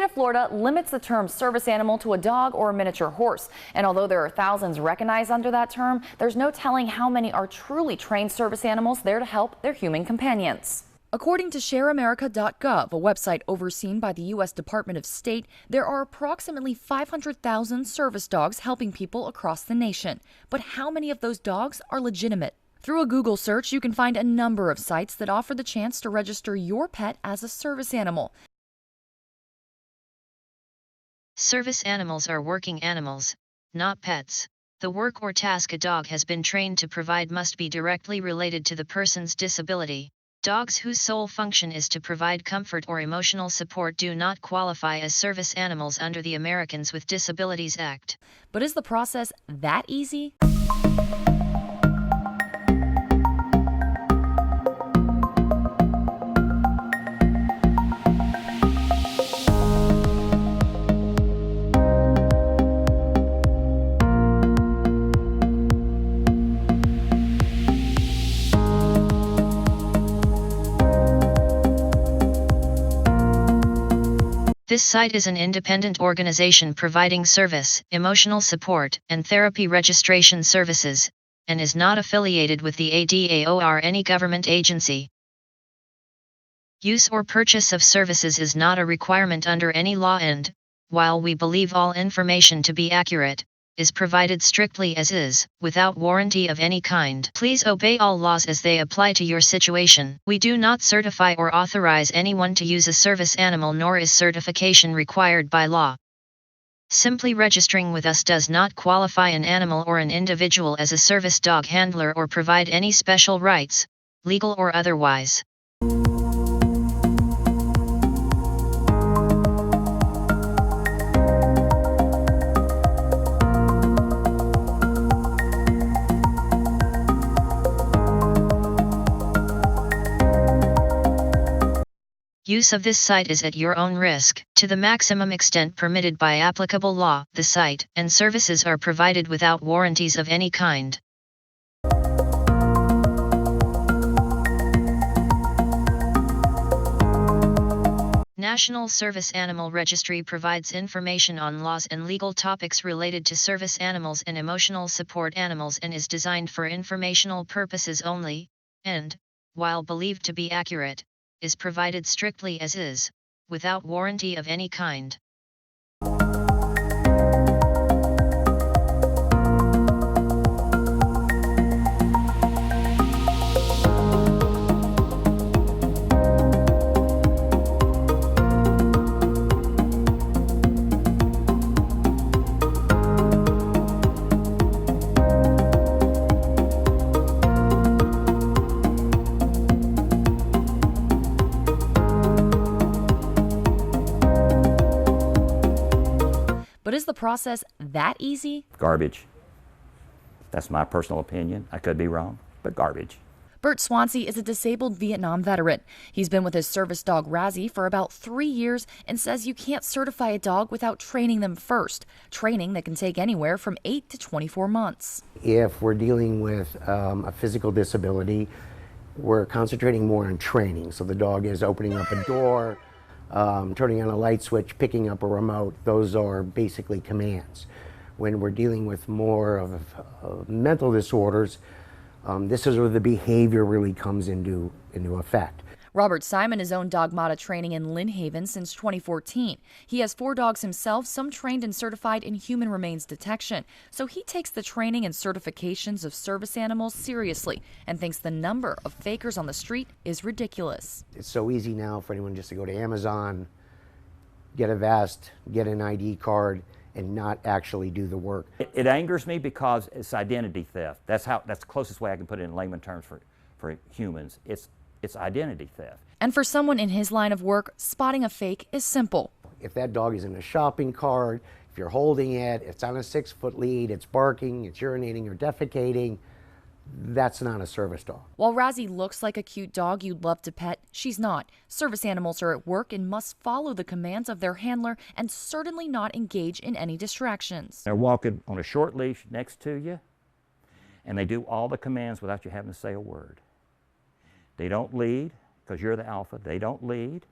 state of Florida limits the term service animal to a dog or a miniature horse. And although there are thousands recognized under that term, there's no telling how many are truly trained service animals there to help their human companions. According to ShareAmerica.gov, a website overseen by the U.S. Department of State, there are approximately 500,000 service dogs helping people across the nation. But how many of those dogs are legitimate? Through a Google search, you can find a number of sites that offer the chance to register your pet as a service animal. Service animals are working animals, not pets. The work or task a dog has been trained to provide must be directly related to the person's disability. Dogs whose sole function is to provide comfort or emotional support do not qualify as service animals under the Americans with Disabilities Act. But is the process that easy? This site is an independent organization providing service, emotional support, and therapy registration services, and is not affiliated with the ADA or any government agency. Use or purchase of services is not a requirement under any law and, while we believe all information to be accurate, is provided strictly as is, without warranty of any kind. Please obey all laws as they apply to your situation. We do not certify or authorize anyone to use a service animal, nor is certification required by law. Simply registering with us does not qualify an animal or an individual as a service dog handler or provide any special rights, legal or otherwise. Use of this site is at your own risk. To the maximum extent permitted by applicable law, the site and services are provided without warranties of any kind. National Service Animal Registry provides information on laws and legal topics related to service animals and emotional support animals and is designed for informational purposes only, and, while believed to be accurate, is provided strictly as is, without warranty of any kind. But is the process that easy? Garbage. That's my personal opinion. I could be wrong, but garbage. Bert Swansea is a disabled Vietnam veteran. He's been with his service dog Razzie for about 3 years and says you can't certify a dog without training them first. Training that can take anywhere from 8 to 24 months. If we're dealing with a physical disability, we're concentrating more on training. So the dog is opening up a door, turning on a light switch, picking up a remote. Those are basically commands. When we're dealing with more of mental disorders, this is where the behavior really comes into effect. Robert Simon has owned Dogmata training in Lynn Haven since 2014. He has 4 dogs himself, some trained and certified in human remains detection. So he takes the training and certifications of service animals seriously and thinks the number of fakers on the street is ridiculous. It's so easy now for anyone just to go to Amazon, get a vest, get an ID card, and not actually do the work. It angers me because it's identity theft. That's the closest way I can put it in layman terms for humans. It's identity theft. And for someone in his line of work, spotting a fake is simple. If that dog is in a shopping cart, if you're holding it, it's on a 6-foot lead, it's barking, it's urinating or defecating, that's not a service dog. While Razzie looks like a cute dog you'd love to pet, she's not. Service animals are at work and must follow the commands of their handler and certainly not engage in any distractions. They're walking on a short leash next to you, and they do all the commands without you having to say a word. They don't lead, because you're the alpha. They don't lead.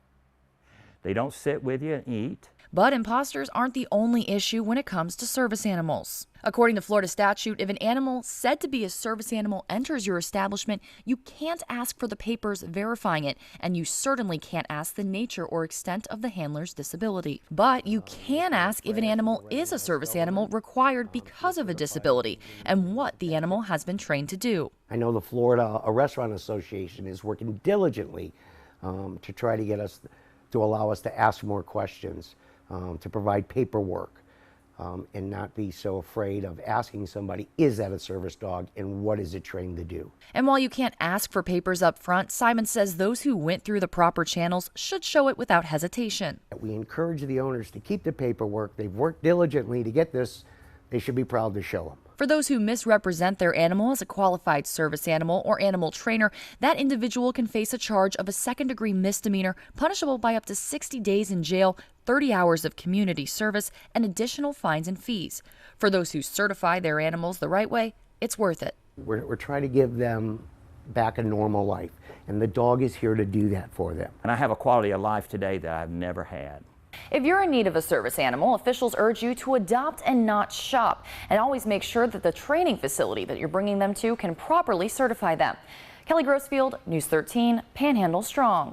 They don't sit with you and eat. But imposters aren't the only issue when it comes to service animals. According to Florida statute, if an animal said to be a service animal enters your establishment, you can't ask for the papers verifying it, and you certainly can't ask the nature or extent of the handler's disability. But you can ask if an animal is a service animal required because of a disability and what the animal has been trained to do. I know the Florida Restaurant Association is working diligently to try to get us to allow us to ask more questions, to provide paperwork, and not be so afraid of asking somebody, is that a service dog and what is it trained to do? And while you can't ask for papers up front, Simon says those who went through the proper channels should show it without hesitation. We encourage the owners to keep the paperwork. They've worked diligently to get this. They should be proud to show them. For those who misrepresent their animal as a qualified service animal or animal trainer, that individual can face a charge of a second-degree misdemeanor, punishable by up to 60 days in jail, 30 hours of community service, and additional fines and fees. For those who certify their animals the right way, it's worth it. We're trying to give them back a normal life, and the dog is here to do that for them. And I have a quality of life today that I've never had. If you're in need of a service animal, officials urge you to adopt and not shop, and always make sure that the training facility that you're bringing them to can properly certify them. Kelly Grossfield, News 13, Panhandle Strong.